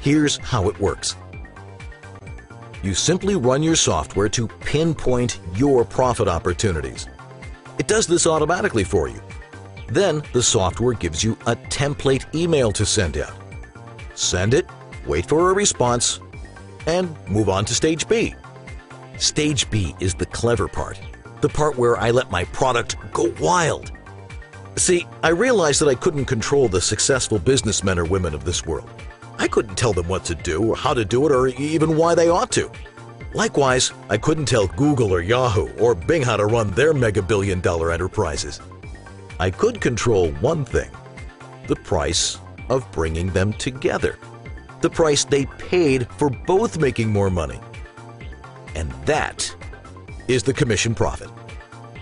Here's how it works. You simply run your software to pinpoint your profit opportunities. It does this automatically for you. Then the software gives you a template email to send out. Send it, wait for a response, and move on to stage B. Stage B is the clever part, the part where I let my product go wild. See, I realized that I couldn't control the successful businessmen or women of this world. I couldn't tell them what to do or how to do it or even why they ought to. Likewise, I couldn't tell Google or Yahoo or Bing how to run their mega-billion-dollar enterprises. I could control one thing, the price of bringing them together, the price they paid for both making more money. And that is the commission profit.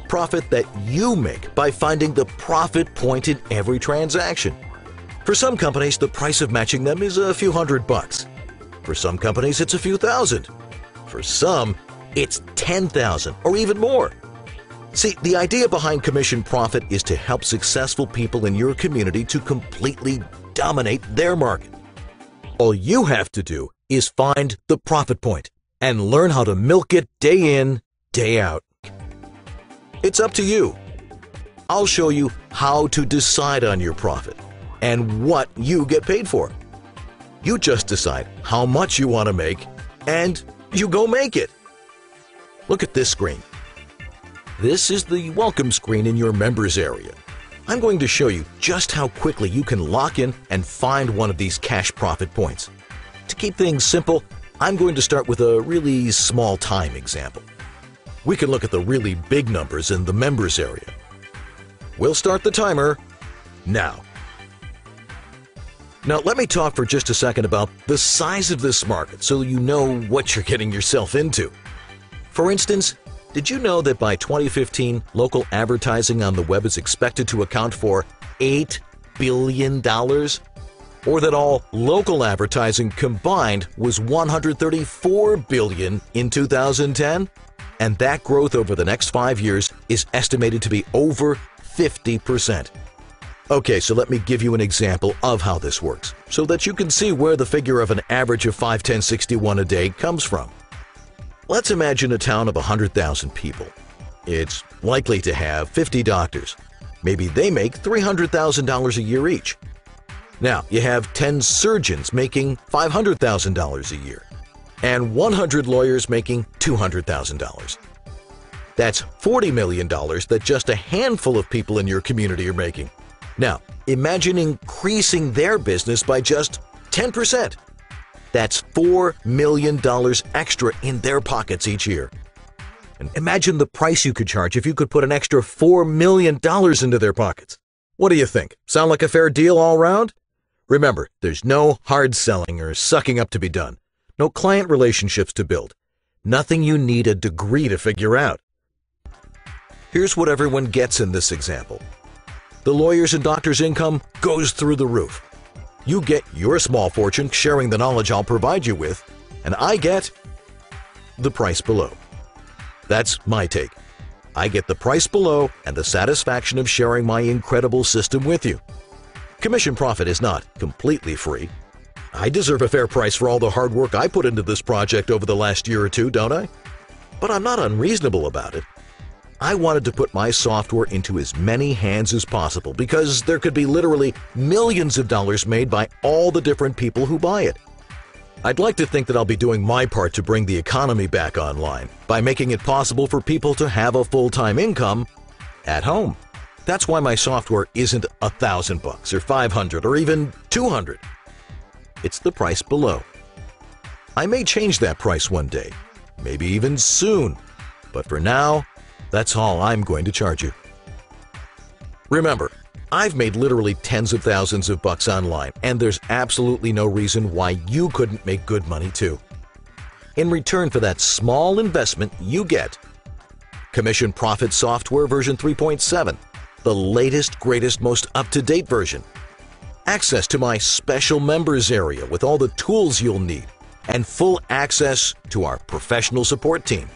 Profit that you make by finding the profit point in every transaction. For some companies, the price of matching them is a few $100. For some companies, it's a few thousand. For some, it's 10,000 or even more. See, the idea behind commission profit is to help successful people in your community to completely dominate their market. All you have to do is find the profit point and learn how to milk it day in, day out. It's up to you. I'll show you how to decide on your profit and what you get paid for. You just decide how much you want to make and you go make it. Look at this screen. This is the welcome screen in your members area. I'm going to show you just how quickly you can lock in and find one of these cash profit points. To keep things simple, I'm going to start with a really small time example. We can look at the really big numbers in the members area. We'll start the timer now. Now let me talk for just a second about the size of this market so you know what you're getting yourself into. For instance, did you know that by 2015, local advertising on the web is expected to account for $8 billion? Or that all local advertising combined was $134 billion in 2010? And that growth over the next 5 years is estimated to be over 50%. Okay, so let me give you an example of how this works, so that you can see where the figure of an average of 51061 a day comes from. Let's imagine a town of 100,000 people. It's likely to have 50 doctors. Maybe they make $300,000 a year each. Now, you have 10 surgeons making $500,000 a year, and 100 lawyers making $200,000. That's $40 million that just a handful of people in your community are making. Now, imagine increasing their business by just 10%. That's $4 million extra in their pockets each year. And imagine the price you could charge if you could put an extra $4 million into their pockets. What do you think? Sound like a fair deal all around? Remember, there's no hard selling or sucking up to be done. No client relationships to build. Nothing you need a degree to figure out. Here's what everyone gets in this example. The lawyers' and doctors' income goes through the roof. You get your small fortune sharing the knowledge I'll provide you with, and I get the price below. That's my take. I get the price below and the satisfaction of sharing my incredible system with you. Commission profit is not completely free. I deserve a fair price for all the hard work I put into this project over the last year or two, don't I? But I'm not unreasonable about it. I wanted to put my software into as many hands as possible because there could be literally millions of dollars made by all the different people who buy it. I'd like to think that I'll be doing my part to bring the economy back online by making it possible for people to have a full-time income at home. That's why my software isn't $1,000 or $500 or even $200. It's the price below. I may change that price one day, maybe even soon, but for now, that's all I'm going to charge you. Remember, I've made literally tens of thousands of bucks online, and there's absolutely no reason why you couldn't make good money too. In return for that small investment, you get Commission Profit Software version 3.7, the latest, greatest, most up-to-date version, access to my special members area with all the tools you'll need, and full access to our professional support team,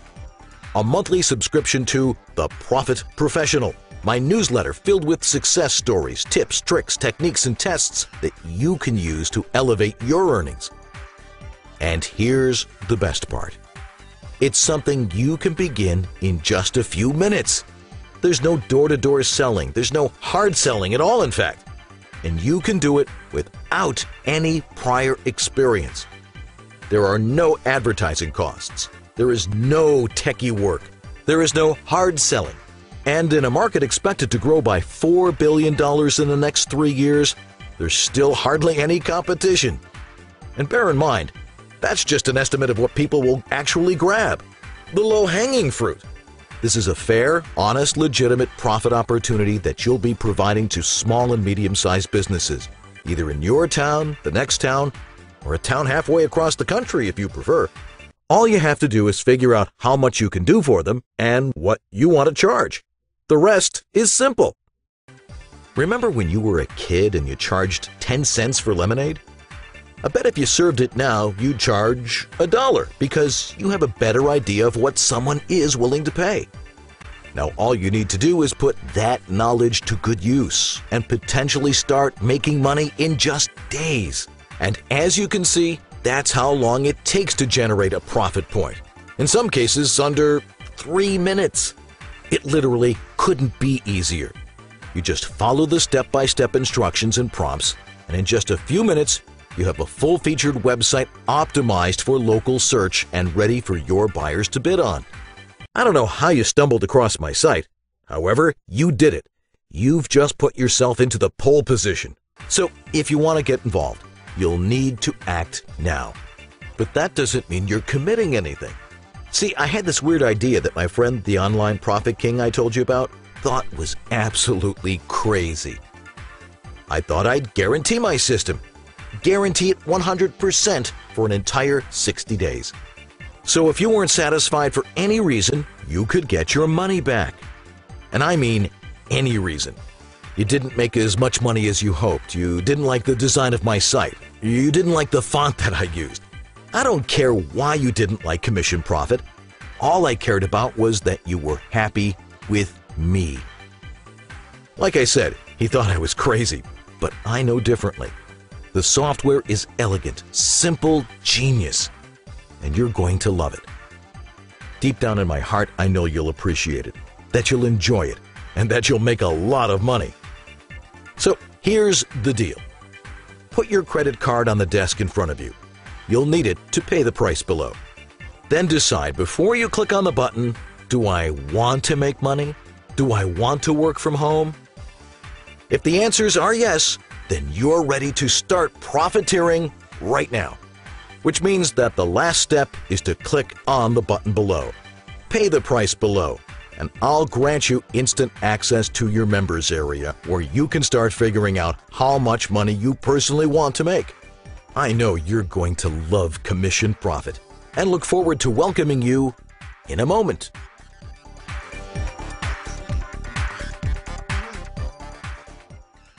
a monthly subscription to The Profit Professional, my newsletter filled with success stories, tips, tricks, techniques, and tests that you can use to elevate your earnings, And here's the best part. It's something you can begin in just a few minutes. There's no door-to-door selling. There's no hard selling at all, in fact. And you can do it without any prior experience. There are no advertising costs. There is no techie work. There is no hard selling. And in a market expected to grow by $4 billion in the next 3 years, there's still hardly any competition. And bear in mind, that's just an estimate of what people will actually grab. The low-hanging fruit. This is a fair, honest, legitimate profit opportunity that you'll be providing to small and medium-sized businesses, either in your town, the next town, or a town halfway across the country if you prefer. All you have to do is figure out how much you can do for them and what you want to charge. The rest is simple. Remember when you were a kid and you charged 10 cents for lemonade? I bet if you served it now, you'd charge $1 because you have a better idea of what someone is willing to pay. Now all you need to do is put that knowledge to good use and potentially start making money in just days. And as you can see, that's how long it takes to generate a profit point. In some cases, under 3 minutes. It literally couldn't be easier. You just follow the step-by-step instructions and prompts, and in just a few minutes, you have a full-featured website optimized for local search and ready for your buyers to bid on. I don't know how you stumbled across my site. However, you did it. You've just put yourself into the pole position. So if you want to get involved, you'll need to act now. But that doesn't mean you're committing anything. See, I had this weird idea that my friend, the online profit king I told you about, thought was absolutely crazy. I thought I'd guarantee my system. Guarantee it 100% for an entire 60 days. So if you weren't satisfied for any reason, you could get your money back. And I mean any reason. You didn't make as much money as you hoped. You didn't like the design of my site. You didn't like the font that I used. I don't care why you didn't like Commission Profit. All I cared about was that you were happy with me. Like I said, he thought I was crazy, but I know differently. The software is elegant, simple genius, and you're going to love it. Deep down in my heart, I know you'll appreciate it, that you'll enjoy it, and that you'll make a lot of money. So here's the deal. Put your credit card on the desk in front of you. You'll need it to pay the price below. Then decide before you click on the button, do I want to make money? Do I want to work from home? If the answers are yes, then you're ready to start profiteering right now. Which means that the last step is to click on the button below. Pay the price below, and I'll grant you instant access to your members area where you can start figuring out how much money you personally want to make. I know you're going to love Commission Profit and look forward to welcoming you in a moment.